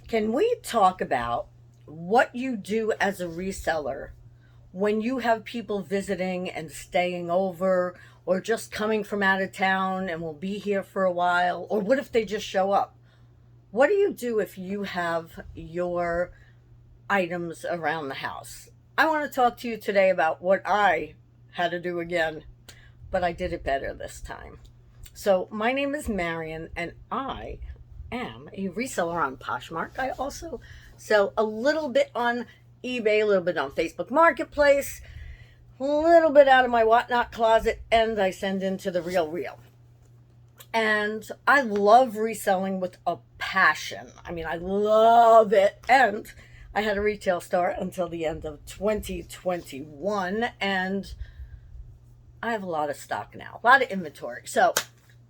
Can we talk about what you do as a reseller when you have people visiting and staying over, or just coming from out of town and will be here for a while? Or what if they just show up? What do you do if you have your items around the house? I want to talk to you today about what I had to do again, but I did it better this time. So, my name is Marion, and I am a reseller on Poshmark. I also sell a little bit on eBay, a little bit on Facebook Marketplace, a little bit out of my whatnot closet, and I send into the Real Real. And I love reselling with a passion. I mean, I love it. And I had a retail store until the end of 2021, and I have a lot of stock now, a lot of inventory. So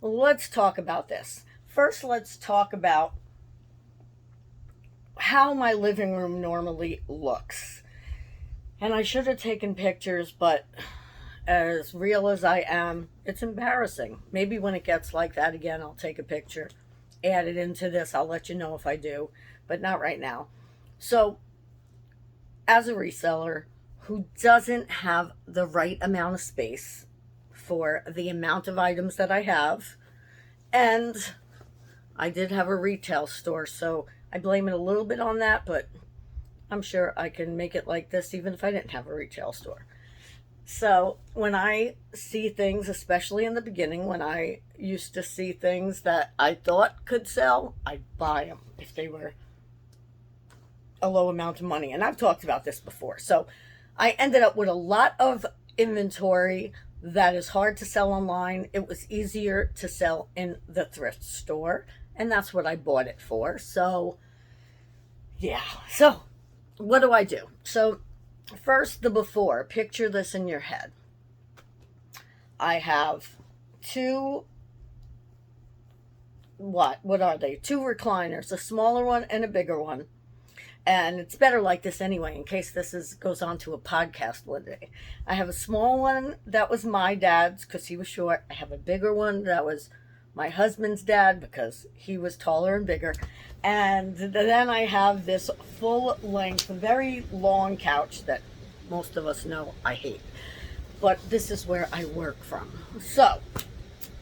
let's talk about this. First, let's talk about how my living room normally looks. And I should have taken pictures, but as real as I am, it's embarrassing. Maybe when it gets like that again, I'll take a picture, add it into this. I'll let you know if I do, but not right now. So, as a reseller who doesn't have the right amount of space for the amount of items that I have, and I did have a retail store, so I blame it a little bit on that, but I'm sure I can make it like this even if I didn't have a retail store. So when I see things, especially in the beginning, when I used to see things that I thought could sell, I'd buy them if they were a low amount of money. And I've talked about this before. So I ended up with a lot of inventory that is hard to sell online. It was easier to sell in the thrift store, and that's what I bought it for. So yeah. So what do I do? So first, the before. Picture this in your head. I have two, what are they? Two recliners, a smaller one and a bigger one. And it's better like this anyway, in case goes on to a podcast one day. I have a small one that was my dad's because he was short. I have a bigger one that was my husband's dad because he was taller and bigger. And then I have this full length, very long couch that most of us know I hate. But this is where I work from. So,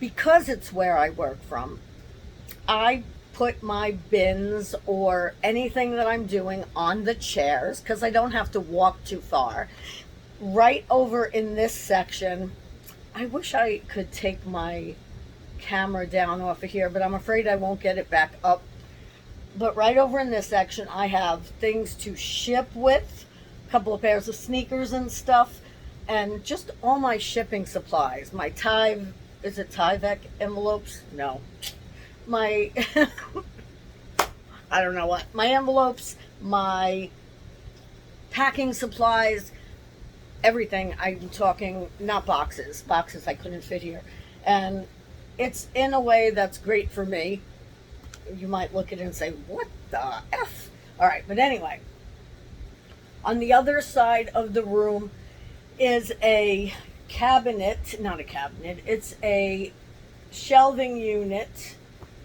because it's where I work from, I put my bins or anything that I'm doing on the chairs because I don't have to walk too far. Right over in this section, I wish I could take my camera down off of here, but I'm afraid I won't get it back up. But right over in this section, I have things to ship with, a couple of pairs of sneakers and stuff, and just all my shipping supplies. My is it Tyvek envelopes? No. My, I don't know what, my envelopes, my packing supplies, everything. I'm talking, not boxes I couldn't fit here. And it's in a way that's great for me. You might look at it and say, what the F? All right, but anyway, on the other side of the room is a cabinet, not a cabinet, it's a shelving unit.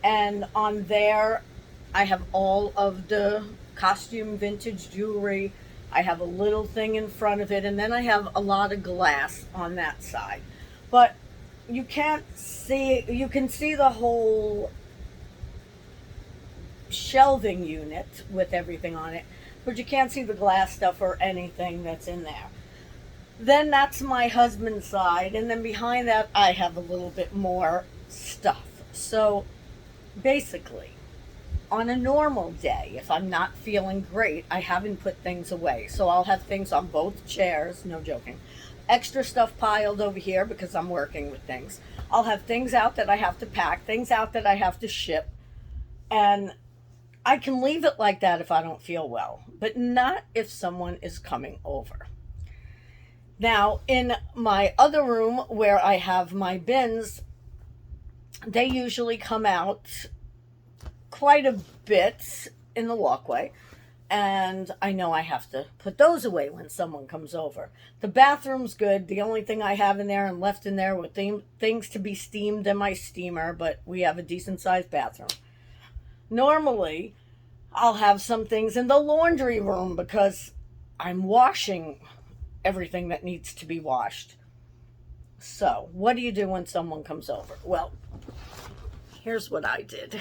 And on there, I have all of the costume vintage jewelry. I have a little thing in front of it, and then I have a lot of glass on that side. But you can see the whole shelving unit with everything on it, but you can't see the glass stuff or anything that's in there. Then that's my husband's side, and then behind that, I have a little bit more stuff. So basically, on a normal day, if I'm not feeling great, I haven't put things away. So I'll have things on both chairs, no joking. Extra stuff piled over here because I'm working with things. I'll have things out that I have to pack, things out that I have to ship. And I can leave it like that if I don't feel well, but not if someone is coming over. Now, in my other room where I have my bins, they usually come out quite a bit in the walkway, and I know I have to put those away when someone comes over. The bathroom's good. The only thing I have in there and left in there with things to be steamed in my steamer, but we have a decent sized bathroom. Normally, I'll have some things in the laundry room because I'm washing everything that needs to be washed. So, what do you do when someone comes over? Well, here's what I did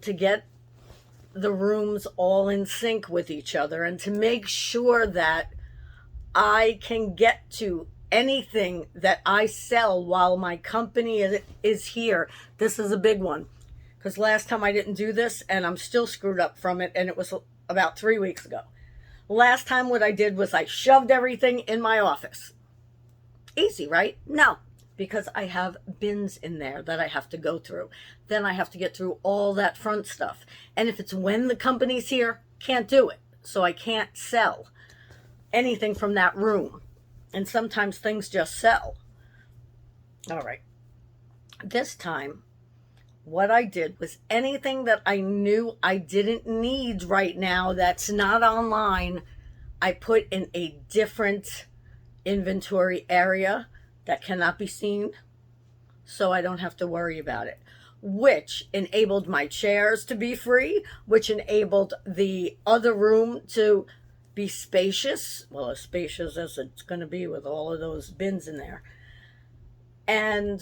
to get the rooms all in sync with each other and to make sure that I can get to anything that I sell while my company is here. This is a big one because last time I didn't do this and I'm still screwed up from it, and it was about 3 weeks ago. Last time what I did was I shoved everything in my office. Easy, right? No, because I have bins in there that I have to go through. Then I have to get through all that front stuff. And if it's when the company's here, can't do it. So I can't sell anything from that room. And sometimes things just sell. All right. This time, what I did was anything that I knew I didn't need right now that's not online, I put in a different inventory area that cannot be seen, so I don't have to worry about it, which enabled my chairs to be free, which enabled the other room to be spacious, well, as spacious as it's going to be with all of those bins in there. And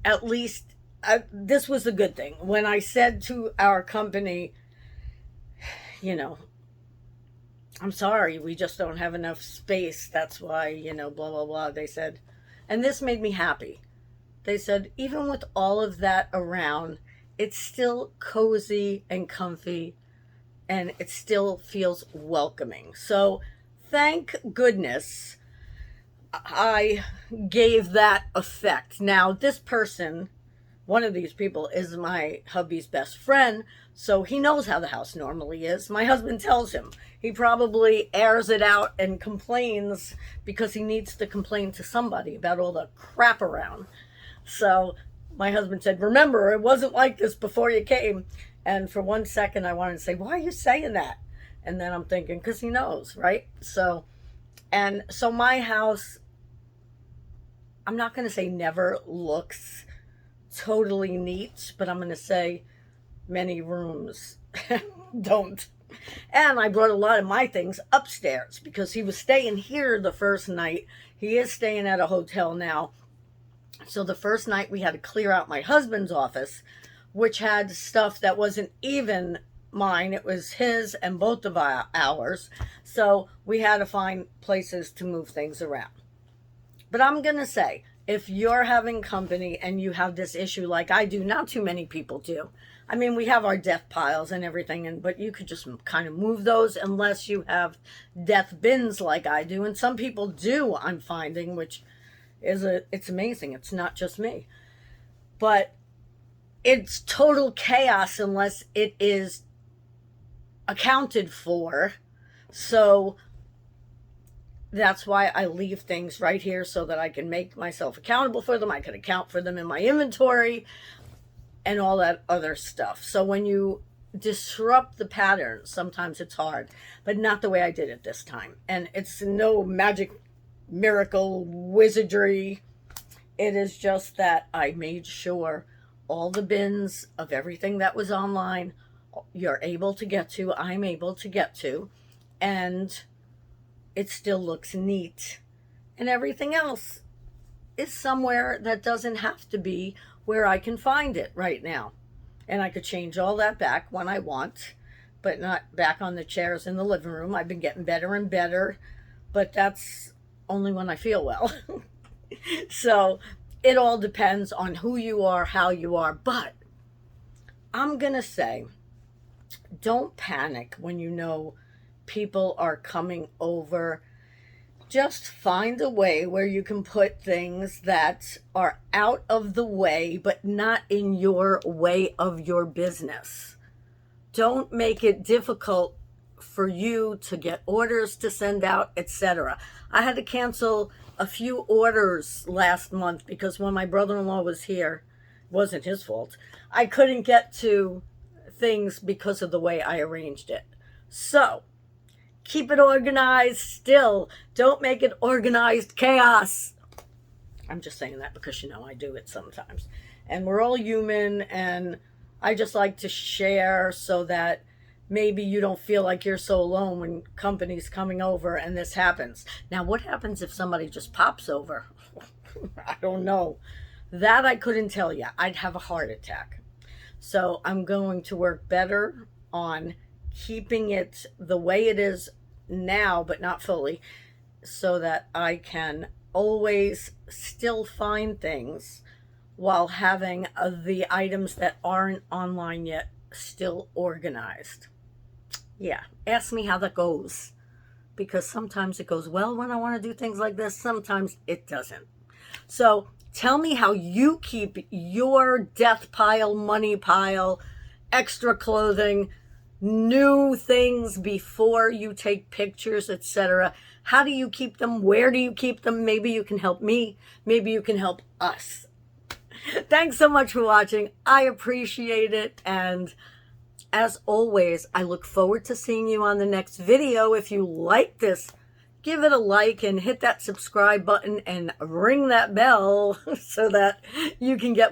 at least this was a good thing. When I said to our company, I'm sorry, we just don't have enough space. That's why, blah, blah, blah. They said, and this made me happy. They said, even with all of that around, it's still cozy and comfy, and it still feels welcoming. So thank goodness I gave that effect. Now, this person, one of these people, is my hubby's best friend, so he knows how the house normally is. My husband tells him. He probably airs it out and complains because he needs to complain to somebody about all the crap around. So my husband said, remember, it wasn't like this before you came. And for 1 second, I wanted to say, why are you saying that? And then I'm thinking, because he knows, right? So my house, I'm not going to say never looks totally neat, but I'm going to say many rooms don't. And I brought a lot of my things upstairs because he was staying here the first night. He is staying at a hotel now. So the first night we had to clear out my husband's office, which had stuff that wasn't even mine. It was his and both of ours. So we had to find places to move things around. But I'm going to say, if you're having company and you have this issue like I do, not too many people do. I mean, we have our death piles and everything, but you could just kind of move those unless you have death bins like I do. And some people do, I'm finding, which it's amazing. It's not just me. But it's total chaos unless it is accounted for. So that's why I leave things right here so that I can make myself accountable for them. I can account for them in my inventory and all that other stuff. So when you disrupt the pattern, sometimes it's hard, but not the way I did it this time. And it's no magic, miracle, wizardry. It is just that I made sure all the bins of everything that was online, you're able to get to, I'm able to get to, and it still looks neat. And everything else is somewhere that doesn't have to be where I can find it right now. And I could change all that back when I want, but not back on the chairs in the living room. I've been getting better and better, but that's only when I feel well. So it all depends on who you are, how you are. But I'm going to say, don't panic when you know people are coming over. Just find a way where you can put things that are out of the way, but not in your way of your business. Don't make it difficult for you to get orders to send out, etc. I had to cancel a few orders last month because when my brother-in-law was here, it wasn't his fault. I couldn't get to things because of the way I arranged it. So keep it organized still. Don't make it organized chaos. I'm just saying that because, I do it sometimes. And we're all human, and I just like to share so that maybe you don't feel like you're so alone when company's coming over and this happens. Now, what happens if somebody just pops over? I don't know. That I couldn't tell you. I'd have a heart attack. So I'm going to work better on keeping it the way it is now, but not fully, so that I can always still find things while having the items that aren't online yet still organized. Yeah, ask me how that goes, because sometimes it goes well when I want to do things like this, sometimes it doesn't. So tell me how you keep your death pile, money pile, extra clothing, new things before you take pictures, etc. How do you keep them? Where do you keep them? Maybe you can help me. Maybe you can help us. Thanks so much for watching. I appreciate it. And as always, I look forward to seeing you on the next video. If you like this, give it a like and hit that subscribe button and ring that bell so that you can get